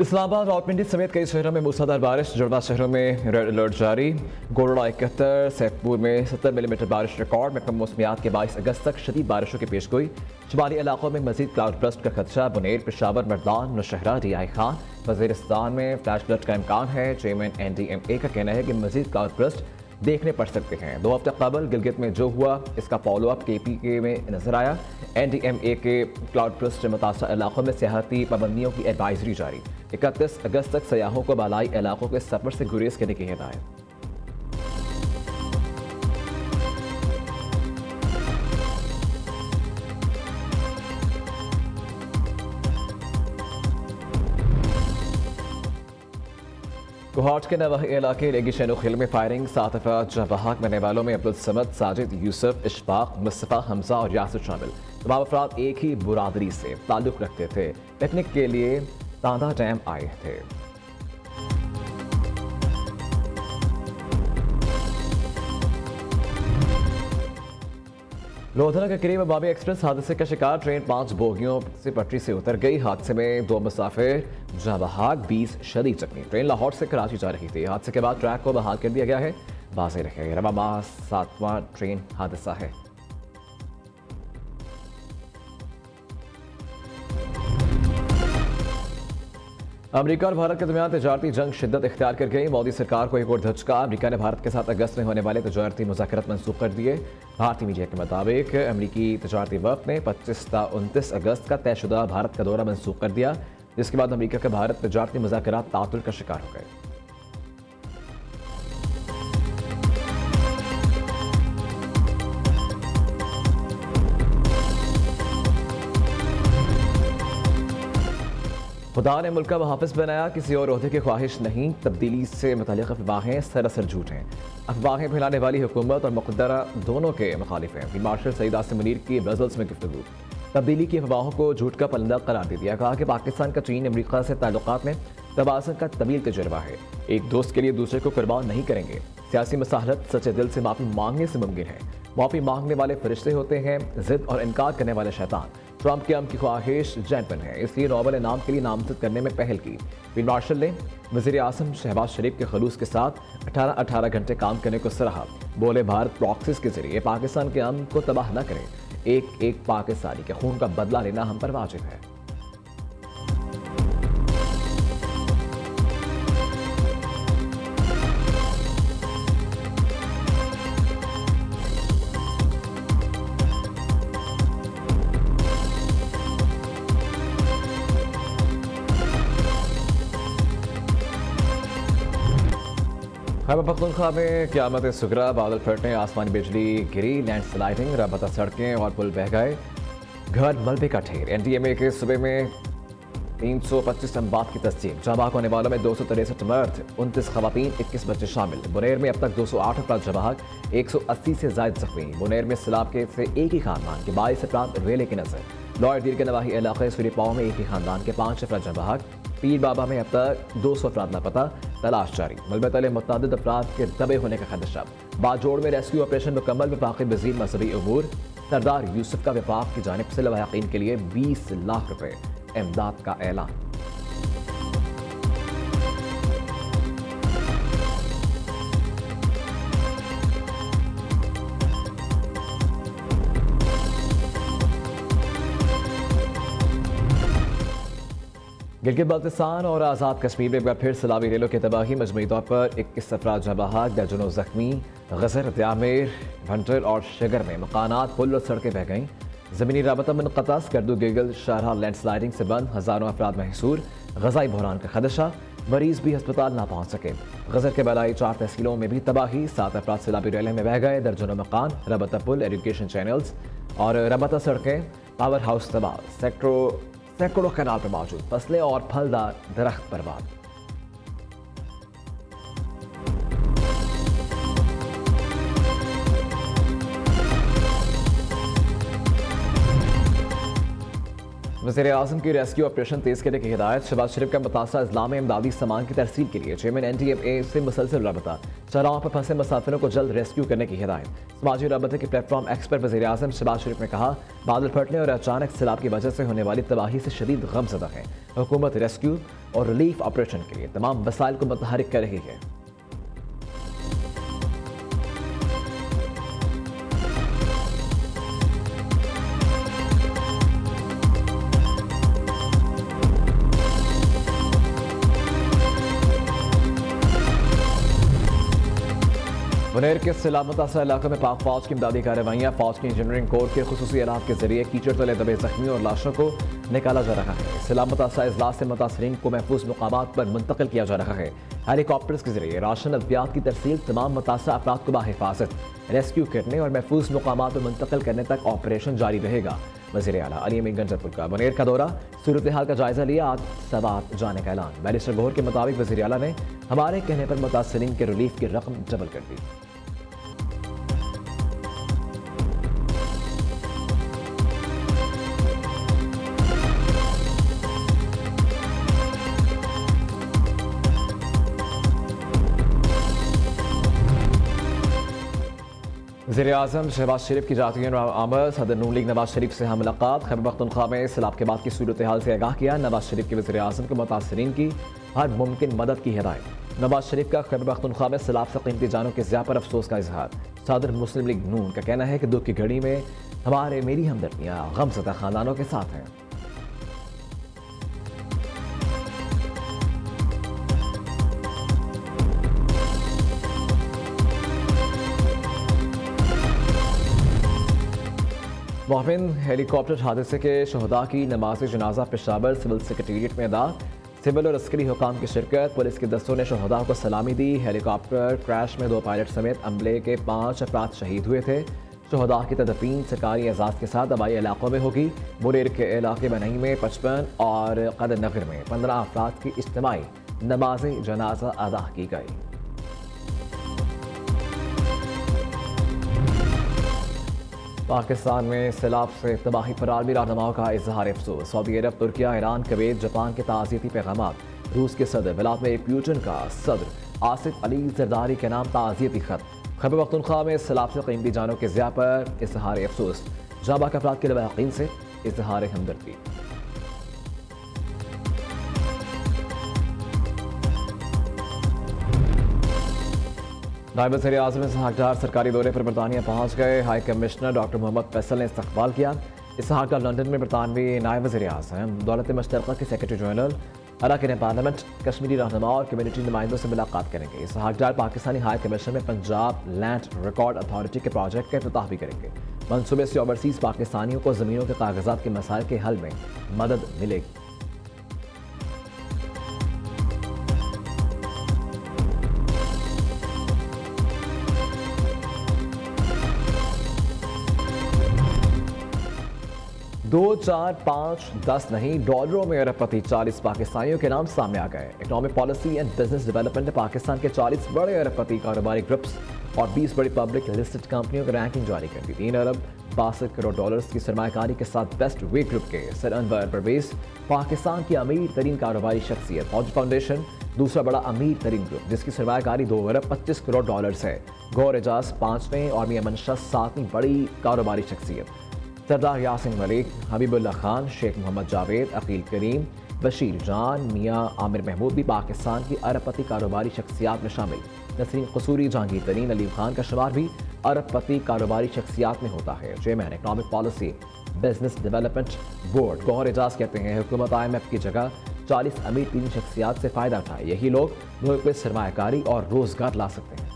इस्लामाबाद रावलपिंडी समेत कई शहरों में मूसलाधार बारिश। जुड़वा शहरों में रेड अलर्ट जारी। गोरड़ा 71, सैफपुर में 70 मिलीमीटर बारिश रिकॉर्ड। महकमा मौसमियात के 22 अगस्त तक शदीद बारिशों की पेशगोई। शुमाली इलाकों में मजीद क्लाउड बर्स्ट का खदशा। बुनेर, पेशावर, मर्दान, नौशहरा, रियाई खान, वजीरिस्तान में फ्लैश फ्लड का इम्कान है। चेयरमैन NDMA का कहना है कि मजीद क्लाउड बर्स्ट देखने पड़ सकते हैं। 2 हफ्ते कबल गिलगित में जो हुआ इसका फॉलो अप KPK में नजर आया। NDMA के क्लाउड बर्स्ट से मुतासर इलाकों में सियाहती पाबंदियों की एडवाइजरी जारी। 31 अगस्त तक सयाहों को बालाई इलाकों के सफर से गुरेज करने की हिदायत। कोहाट के नवाही इलाके लेगी शैनुखिल में फायरिंग। 7 अफराद जहां बहाक मरने वालों में अब्दुल समद, साजिद, यूसुफ, इशफाक, मुस्तफ़ा, हमजा और यासिर शामिल। तमाम अफराद एक ही बुरादरी से ताल्लुक़ रखते थे। पिकनिक के लिए तांदा डैम आए थे। लोधरा के करीब अबाबी एक्सप्रेस हादसे का शिकार। ट्रेन 5 बोगियों से पटरी से उतर गई। हादसे में 2 मुसाफिर जहां बहाक 20 शदीद जख्मी। ट्रेन लाहौर से कराची जा रही थी। हादसे के बाद ट्रैक को बहाल कर दिया गया है। बाज़े रखे रवा माह 7वां ट्रेन हादसा है। अमेरिका और भारत के दरमियान तजारती जंग शिद्दत इख्तियार कर गई। मोदी सरकार को एक और धचका। अमेरिका ने भारत के साथ अगस्त में होने वाले तजारती मुज़ाकरात मनसूख कर दिए। भारतीय मीडिया के मुताबिक अमेरिकी तजारती वफ़द ने 25 ता 29 अगस्त का तयशुदा भारत का दौरा मनसूख कर दिया, जिसके बाद अमेरिका के भारत तजारती मुज़ाकरात तातुल का शिकार हो गए। खुदा ने मुल्क का मुहाफ़िज़ बनाया, किसी और ओहदे की ख्वाहिश नहीं। तब्दीली से मुतल्लिक़ अफवाहें सरासर झूठ हैं। अफवाहें फैलाने वाली हुकूमत और मुक़द्दरा दोनों के मुखालिफ हैं। फील्ड मार्शल सईद आसिम मुनीर की ब्रसेल्स में गुफ्तगू। तब्दीली की अफवाहों को झूठ का पलंदा करार दे दिया। कहा कि पाकिस्तान का चीन अमेरिका से ताल्लुकात में तवाज़ुन का तवील तजुर्बा है। एक दोस्त के लिए दूसरे को कुर्बान नहीं करेंगे। सियासी मसालत सच्चे दिल से माफ़ी मांगने से मुमकिन है। माफ़ी मांगने वाले फरिश्ते होते हैं, ज़िद और इनकार करने वाले शैतान। ट्रंप की की ख्वाहिश जैनपन है, इसलिए नोबेल इनाम के लिए नामजद करने में पहल की। फील्ड मार्शल ने वज़ीर आज़म शहबाज शरीफ के खलूस के साथ 18 घंटे काम करने को सराहा। बोले भारत प्रॉक्सीज के जरिए पाकिस्तान के अमन को तबाह न करे। एक पाकिस्तानी के खून का बदला लेना हम पर वाजिब है। खैबर पख्तूनख्वा में क़यामत सुगरा। बादल फटने, आसमानी बिजली गिरी, लैंडस्लाइडिंग, राबता सड़कें और पुल बह गए, घर मलबे का ढेर। NDMA के सूबे में 325 अमवात की तस्दीक। जबाक होने वालों में 263 मर्द, 29 खवातीन, 21 बच्चे शामिल। बुनेर में अब तक 208 अफराद जबाक, 180 से जायद जख्मी। बुनेर में सैलाब के से एक ही खानदान के 22 अफराद रेले की नजर। लॉयडीर के नवाही इलाके सूरीपाओ में एक ही खानदान के 5 अफराद जबाक। पीर बाबा में अब तक 200 अफराद लापता, तलाश जारी। मलबे तले मुतअद्दिद अफराद के दबे होने का खदशा। बाजोड़ में रेस्क्यू ऑपरेशन मुकम्मल। वफाकी वज़ीर मज़हबी अमूर सरदार यूसुफ का वफाक की जानिब से लवाहिकीन के लिए 20 लाख रुपए इमदाद का ऐलान। गिलगित बाल्तिस्तान और आज़ाद कश्मीर में एक बार फिर सैलाबी रेलों की तबाही। मजमूई तौर पर 21 अफराद जहां बहाक, दर्जनों जख्मी। गजर, द्यामेर, भंटल और शगर में मकानात, पुल और सड़कें बह गईं। ज़मीनी राबता मुनक़ता। स्कर्दू गिलगित शाहरा लैंडस्लाइडिंग से बंद, हज़ारों अफराद महसूर। ग़ज़ाई बहरान का खदशा, मरीज भी अस्पताल ना पहुँच सके। गजर के बलाई 4 तहसीलों में भी तबाही। 7 अफराद सैलाबी रेलें में बह गए। दर्जनों मकान, राबता पुल, एजुकेशन चैनल्स और राबता सड़कें, पावर हाउस तबाह। सैकड़ों कैनाल पर मौजूद फसलें और फलदार दरख्त बर्बाद। वज़ीर-ए-आज़म की रेस्क्यू ऑपरेशन तेज़ करने की हिदायत। शहबाज शरीफ का मुतासरा अजला में इमदादी सामान की तरसील के लिए चेयरमैन NTMA से मुसलसल रबता। चौराहों पर फंसे मुसाफिरों को जल्द रेस्क्यू करने की हिदायत। समाजी रबते के प्लेटफॉर्म एक्स पर वज़ीर-ए-आज़म शहबाज शरीफ ने कहा, बादल फटने और अचानक सैलाब की वजह से होने वाली तबाही से शदीद गमज़दा है। हुकूमत रेस्क्यू और रिलीफ ऑपरेशन के लिए तमाम वसाइल को मुतहरिक कर रही है। मुनेर के सैलाब मुतासर इलाकों में पाक फौज की इमदादी कार्रवाइयाँ। फौज की इंजीनियरिंग कोर के खुसूसी आलात के जरिए कीचड़ तले दबे जख्मियों और लाशों को निकाला जा रहा है। सैलाब मुतासर अजला से मुतासरीन को महफूज मुकामात पर मुंतकिल किया जा रहा है। हेलीकॉप्टर्स के जरिए राशन अद्वियात की तरसील, तमाम मुतासर अफराद को बाहिफाजत रेस्क्यू करने और महफूज मुकामात पर मुंतकिल करने तक ऑपरेशन जारी रहेगा। वज़ीर आला अली अमीन गंजरपुर का मुनेर का दौरा, सूरत हाल का जायजा लिया, आज सवात जाने का ऐलान। बैरिस्टर गौहर के मुताबिक वज़ीर आला ने हमारे कहने पर मुतासरीन के रिलीफ की रकम डबल कर दी। वज़ीर-ए-आज़म शहबाज शरीफ की जाती आमद। सदर नून लीग नवाज शरीफ से मुलाकात। खैबर पख्तूनख्वा में सैलाब के बाद की सूरत हाल से आगाह किया। नवाज शरीफ के वज़ीर-ए-आज़म को मुतासरीन की हर मुमकिन मदद की हिदायत। नवाज शरीफ का खैबर पख्तूनख्वा में सैलाब से कीमती जानों के ज़िया पर अफसोस का इजहार। सदर मुस्लिम लीग नून का कहना है कि दुख की घड़ी में मेरी हमदर्दियाँ गमज़दा खानदानों के साथ हैं। मोहमिन हेलीकॉप्टर हादसे के शहदा की नमाज जनाजा पेशावर सिविल सेक्रेटेरिएट में अदा। सिविल और अस्करी हुकाम की शिरकत। पुलिस के दस्तों ने शहदा को सलामी दी। हेलीकॉप्टर क्रैश में 2 पायलट समेत अमले के 5 अफराद शहीद हुए थे। शहदा की तदफीन सरकारी एजाज़ के साथ आबाई इलाकों में होगी। मुनेर के इलाके बनई में 55 और कदर नगर में 15 अफराद की इज्तिमाई नमाज जनाजा अदा की गई। पाकिस्तान में सैलाब से तबाही पर आलमी रहनुमाओं का इजहार अफसोस। सऊदी अरब, तुर्किया, ईरान, कुवैत, जापान के ताज़ियती पैगामात। रूस के सदर व्लादिमीर पुतिन का सदर आसिफ अली जरदारी के नाम ताज़ियती खत। खैबर पख्तूनख्वा में सैलाब से कीमती जानों के ज़िया पर इजहार अफसोस। जाबाक अफराद के लवाकिन से इजहार हमदर्दी। नायब वज़ीर-ए-आज़म इसहाक डार सरकारी दौरे पर बरतानिया पहुँच गए। High commissioner doctor Mohammad Faisal ने इस्तकबाल किया। इसहाक डार लंदन में बरतानवी नायब वज़ीर-ए-आज़म दौलत मुश्तरका के सेक्रेटरी जनरल, अरकान पार्लियामेंट, कश्मीरी रहनुमा और कम्यूनिटी नुमाइंदों से मुलाकात करेंगे। इसहाक डार पाकिस्तानी हाई कमिश्नर में पंजाब लैंड रिकॉर्ड अथॉरिटी के प्रोजेक्ट का इफ्तिताह भी करेंगे। मनसूबे से ओवरसीज़ पाकिस्तानियों को ज़मीनों के कागजात के मसाइल के हल में मदद मिलेगी। दो, 4, 5, 10 नहीं, डॉलरों में अरबपति 40 पाकिस्तानियों के नाम सामने आ गए। Economic policy and business development ने पाकिस्तान के 40 बड़े अरबपति कारोबारी ग्रुप्स और 20 बड़ी पब्लिक लिस्टेड कंपनियों की रैंकिंग जारी कर दी। 3 अरब 62 करोड़ डॉलर्स की सरमायाकारी के साथ बेस्ट वे ग्रुप के सर अनवर परवेज पाकिस्तान की अमीर तरीन कारोबारी शख्सियत। फौज फाउंडेशन दूसरा बड़ा अमीर तरीन ग्रुप जिसकी सरमायाकारी 2 अरब 25 करोड़ डॉलर्स है। गौर एजाज 5वें और मियां मंशा 7वीं बड़ी कारोबारी शख्सियत। सरदार यासिन मलिक, हबीबुल्ला खान, शेख मोहम्मद जावेद, अकील करीम, बशीर जान, मियां आमिर महमूद भी पाकिस्तान की अरबपति कारोबारी शख्सियात में शामिल। नसरीन कसूरी, जहांगीर तरीन, अलीम खान का शुमार भी अरबपति कारोबारी शख्सियात में होता है। Chairman economic policy business development board Gohar Ejaz कहते हैं हुकूमत IMF की जगह 40 अमीर तीन शख्सियात से फ़ायदा उठाए। यही लोग मुल्क में सरमायाकारी और रोज़गार ला सकते हैं।